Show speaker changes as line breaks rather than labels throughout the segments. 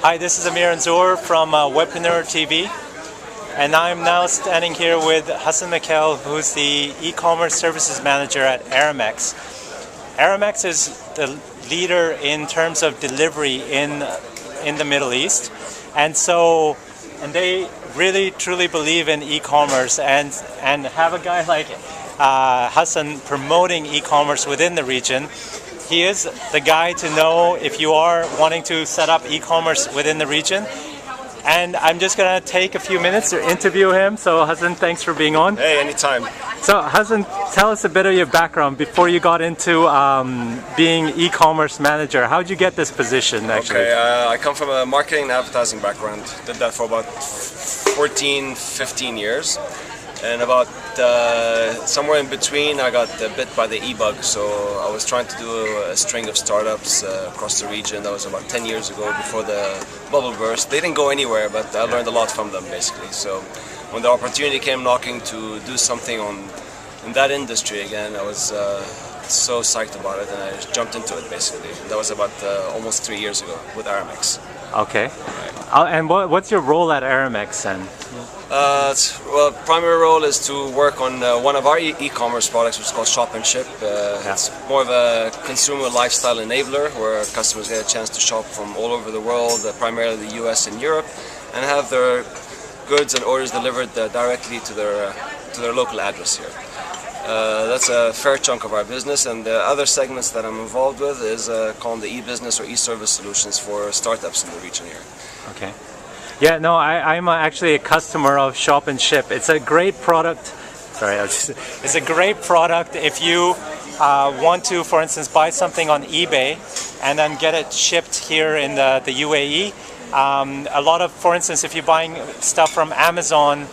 Hi, this is Amir Anzour from Webpreneur TV, and I'm now standing here with Hassan Mikail, who's the e-commerce services manager at Aramex. Aramex is the leader in terms of delivery in the Middle East, and they really truly believe in e-commerce, and have a guy like Hassan promoting e-commerce within the region. He is the guy to know if you are wanting to set up e-commerce within the region. And I'm just going to take a few minutes to interview him. So Hassan, thanks for being on.
Hey, anytime.
So Hassan, tell us a bit of your background before you got into being e-commerce manager. How did you get this position actually?
Okay, I come from a marketing and advertising background. Did that for about 14, 15 years. And about somewhere in between, I got bit by the e-bug. So I was trying to do a string of startups across the region. That was about 10 years ago, before the bubble burst. They didn't go anywhere, but I learned a lot from them, basically. So when the opportunity came knocking to do something in that industry again, I was so psyched about it, and I just jumped into it, basically. That was about almost 3 years ago with Aramex.
Okay. Right. And what's your role at Aramex then?
Well, primary role is to work on one of our e-commerce products, which is called Shop and Ship. It's more of a consumer lifestyle enabler, where customers get a chance to shop from all over the world, primarily the US and Europe, and have their goods and orders delivered directly to their local address here. That's a fair chunk of our business, and the other segments that I'm involved with is called the e-business or e-service solutions for startups in the region here.
Okay. Yeah, no, I'm actually a customer of Shop and Ship. It's a great product. Sorry, it's a great product if you want to, for instance, buy something on eBay and then get it shipped here in the UAE. A lot of, for instance, if you're buying stuff from Amazon,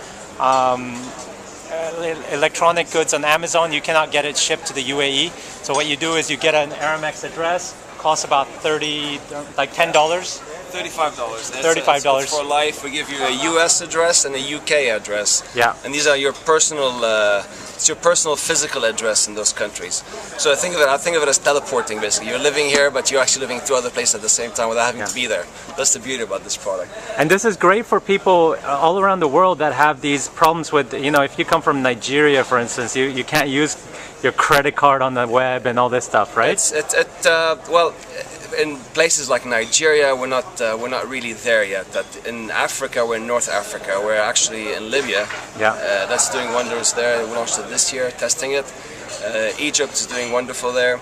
electronic goods on Amazon, you cannot get it shipped to the UAE. So what you do is you get an Aramex address, costs about $10.
$35.
$35
for life. We give you a US address and a UK address.
Yeah.
And these are your personal. It's your personal physical address in those countries. So I think of it as teleporting. Basically, you're living here, but you're actually living in two other places at the same time without having to be there. That's the beauty about this product.
And this is great for people all around the world that have these problems with, if you come from Nigeria, for instance, you can't use your credit card on the web and all this stuff, right?
Well, in places like Nigeria, we're not really there yet. In Africa, we're in North Africa. We're actually in Libya.
Yeah.
That's doing wonders there. We launched it this year, testing it. Egypt is doing wonderful there,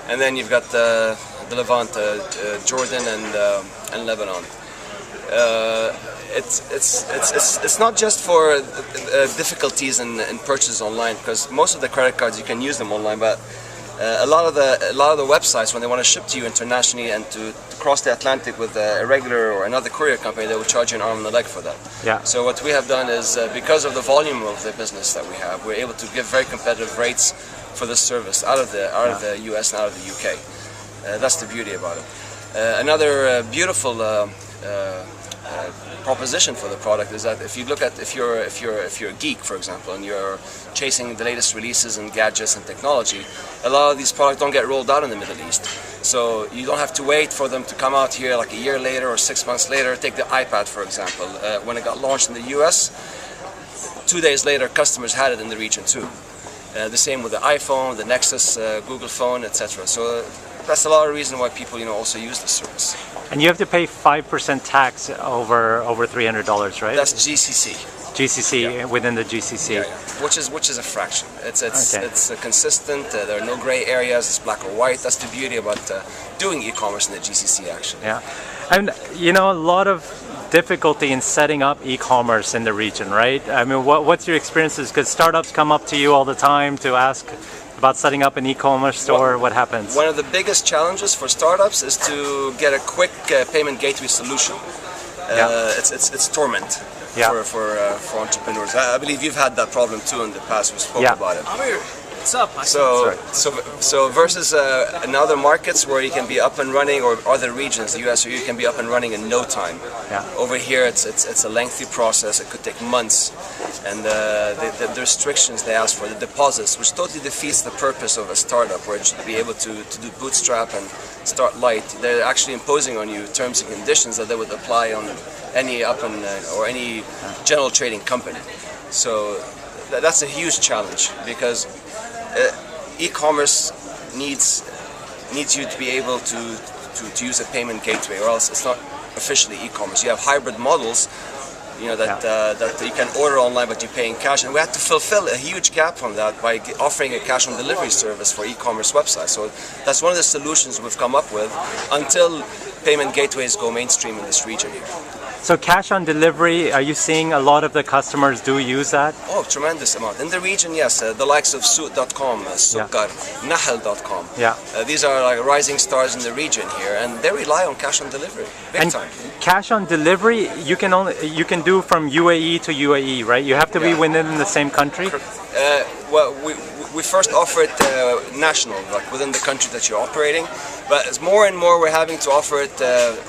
and then you've got the Levant, Jordan and Lebanon. It's not just for difficulties in purchase online, because most of the credit cards you can use them online, but a lot of the websites, when they want to ship to you internationally and to cross the Atlantic with a regular or another courier company, they will charge you an arm and a leg for that. Yeah. So what we have done is, because of the volume of the business that we have, we're able to give very competitive rates for the service out of the US and out of the UK. That's the beauty about it. Another beautiful proposition for the product is that if you're a geek, for example, and you're chasing the latest releases and gadgets and technology, a lot of these products don't get rolled out in the Middle East. So you don't have to wait for them to come out here like a year later or 6 months later. Take the iPad, for example. When it got launched in the US, 2 days later customers had it in the region too. The same with the iPhone, the Nexus, Google phone, etc. So that's a lot of reason why people also use this service.
And you have to pay 5% tax over $300, right?
That's GCC.
GCC, within the GCC.
Yeah. Which is a fraction. It's consistent. There are no gray areas. It's black or white. That's the beauty about doing e-commerce in the GCC, actually.
Yeah, and a lot of difficulty in setting up e-commerce in the region, right? I mean, what's your experiences? Because startups come up to you all the time to ask about setting up an e-commerce store. What happens?
One of the biggest challenges for startups is to get a quick payment gateway solution. It's torment for entrepreneurs. I believe you've had that problem too in the past. We spoke about it.
what's up?
So versus in other markets where you can be up and running, or other regions, the US, where you can be up and running in no time.
Yeah.
Over here, it's a lengthy process. It could take months, and the restrictions they ask for, the deposits, which totally defeats the purpose of a startup, where it should be able to do bootstrap and start light. They're actually imposing on you terms and conditions that they would apply on any or any general trading company. So that's a huge challenge, because e-commerce needs you to be able to use a payment gateway, or else it's not officially e-commerce. You have hybrid models, that you can order online but you pay in cash, and we had to fulfill a huge gap from that by offering a cash on delivery service for e-commerce websites. So that's one of the solutions we've come up with until payment gateways go mainstream in this region here.
So cash on delivery, are you seeing a lot of the customers do use that?
Oh, tremendous amount. In the region, yes. The likes of Soot.com, Sukkar, Nahal.com.
Yeah.
These are like rising stars in the region here, and they rely on cash on delivery, big time.
Cash on delivery, you can do from UAE to UAE, right? You have to be within the same country?
Well, we first offer it national, like within the country that you're operating, but it's more and more we're having to offer it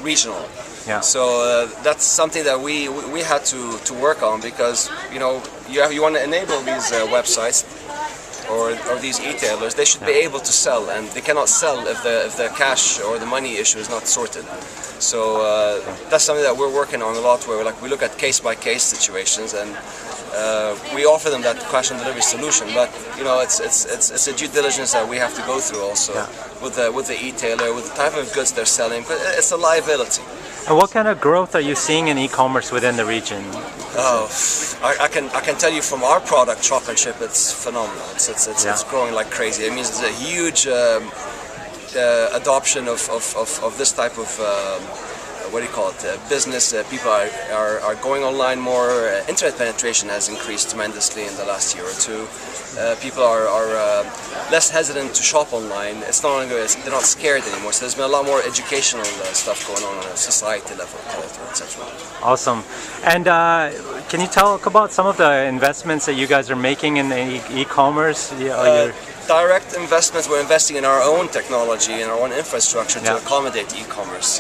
regional.
Yeah.
So that's something that we had to work on, because you want to enable these websites or these e-tailers. They should be able to sell, and they cannot sell if the cash or the money issue is not sorted. So that's something that we're working on a lot, where we look at case-by-case situations, and we offer them that cash on delivery solution. But it's a due diligence that we have to go through also with the e-tailer, with the type of goods they're selling. But it's a liability.
And what kind of growth are you seeing in e-commerce within the region?
Oh, I can tell you from our product, Shop and Ship, it's phenomenal. It's growing like crazy. It means there's a huge adoption of this type of business. People are going online more. Internet penetration has increased tremendously in the last year or two. People are less hesitant to shop online. It's no longer, they're not scared anymore. So there's been a lot more educational stuff going on a society level, etc.
Awesome. And can you talk about some of the investments that you guys are making in e-commerce?
Direct investments. We're investing in our own technology and our own infrastructure to accommodate e-commerce.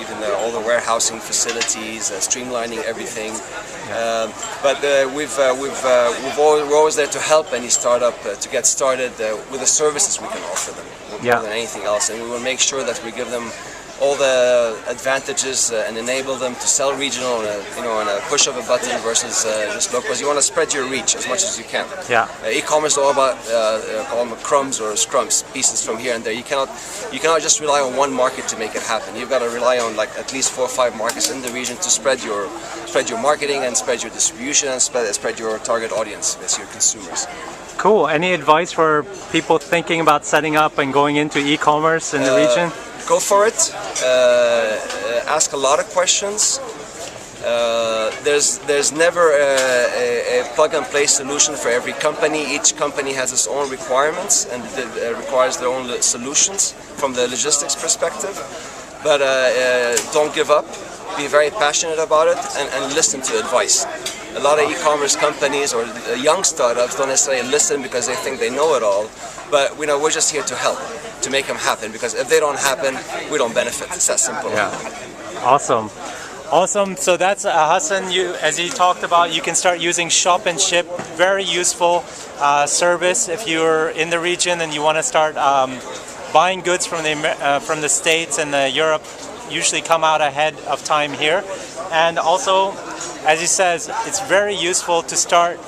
Even all the warehousing facilities, streamlining everything. But we're always there to help any startup to get started with the services we can offer them more than anything else, and we will make sure that we give them all the advantages and enable them to sell regional on a push of a button versus just local. Because you want to spread your reach as much as you can.
Yeah.
E-commerce is all about call them crumbs or scrums, pieces from here and there. You cannot just rely on one market to make it happen. You've got to rely on like at least 4 or 5 markets in the region to spread your marketing and spread your distribution and spread your target audience, that's your consumers.
Cool. Any advice for people thinking about setting up and going into e-commerce in the region?
Go for it. Ask a lot of questions. There's never a plug-and-play solution for every company. Each company has its own requirements and requires their own solutions from the logistics perspective. But don't give up. Be very passionate about it and listen to advice. A lot of e-commerce companies or young startups don't necessarily listen because they think they know it all. But we're just here to help, to make them happen, because if they don't happen, we don't benefit. It's that simple.
Yeah. Awesome. So that's Hassan. As he talked about, you can start using Shop and Ship. Very useful service if you're in the region and you want to start buying goods from the States and Europe. Usually come out ahead of time here. And also, as he says, it's very useful to start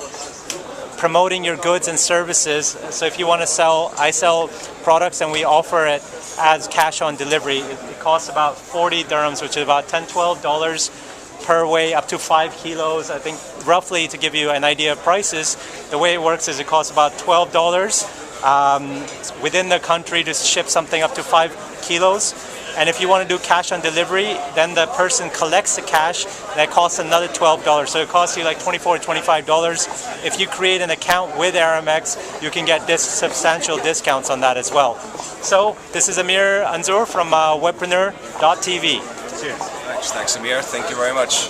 promoting your goods and services. So if you want to I sell products and we offer it as cash on delivery. It costs about 40 dirhams, which is about $10-12 per way, up to 5 kilos. I think roughly, to give you an idea of prices, the way it works is it costs about $12 within the country to ship something up to 5 kilos. And if you want to do cash on delivery, then the person collects the cash, and that costs another $12. So it costs you like $24 to $25. If you create an account with Aramex, you can get substantial discounts on that as well. So this is Amir Anzur from webpreneur.tv. Cheers.
Thanks, Amir. Thank you very much.